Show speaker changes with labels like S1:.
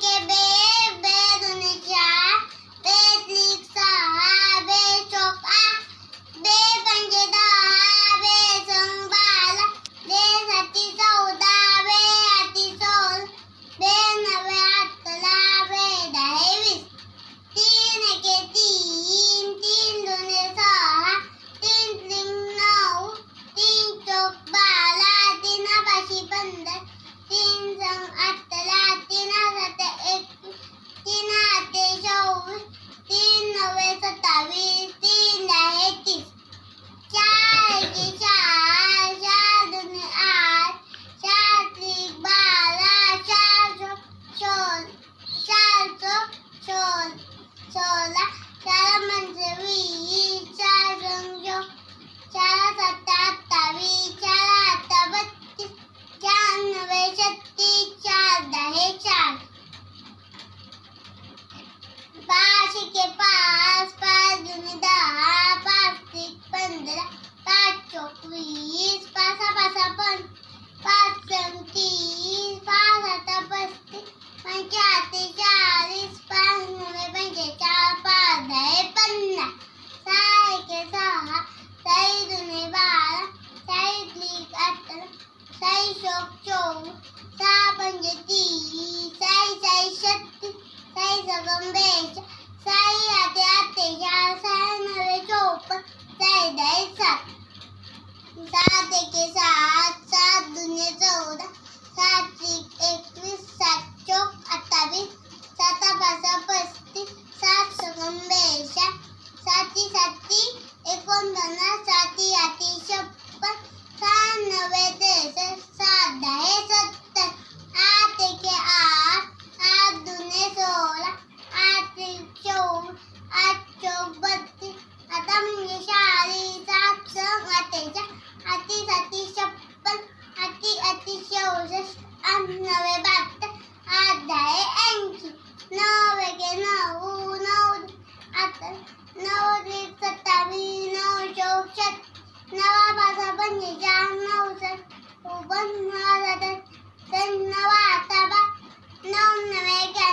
S1: के बे दूने चार, बे त्रिक सहा, बे चौक आठ, बे पंचे दहा, बे संग बारा, बे साती 14, बे आठी 16, बे नवे 18, बे दहा 20, तीन एके तीन, तीन दूने सहा, तीन त्रिक 9, तीन चौक 12, तीन पाची 15, तीन संग 18, तीन साते 21, तीन आठे 24, तीन नवे 27, तीन दहा 30, चार एके चार, चार दूने 8, चार त्रिक 12, चार चौक 16, चार पंचे 20, चार संग 4, साते 28, चार आठे 32, चार नवे 36, चार दहा 4, पाच एके 5, पाच दूने 10, पाच त्रिक 15, पाच चौक 20, पाचा पाचा 5, पाच संग 30, पाच आठे 35, पंचे आठे 40, पाच नवे 45, पाच दहा 50, सहा एके 6, सहा दूने 12, सहा त्रिक 18, सहा चौक 24, सहा पंचे 30, सहा 36, सहा सकम 42, सहा आठे 48, सहा नवे 54, सहा दहा 7, सात एके 7, सात दूने 14, सात त्रिक 21, सात चौक 28, साता पाचा 35, सात सकम 42, साती साती 49, साती आठी 56, सहा नवे 63, सात दहा 70, आठ एके 8, आठ दूने 16, आठ त्रिक 24, आठ चौक 32, आता म्हणजे 40, आठ संग 48, आठी साती 56, आठी आठी 64, आठ नवे 72, आठ दहा 80, नऊ एके 9, नऊ आता 9 त्रिक 27, नऊ चौक 36, नवा पाचा 45, नऊ नवा 7, नवा 8, 9 नवे 11.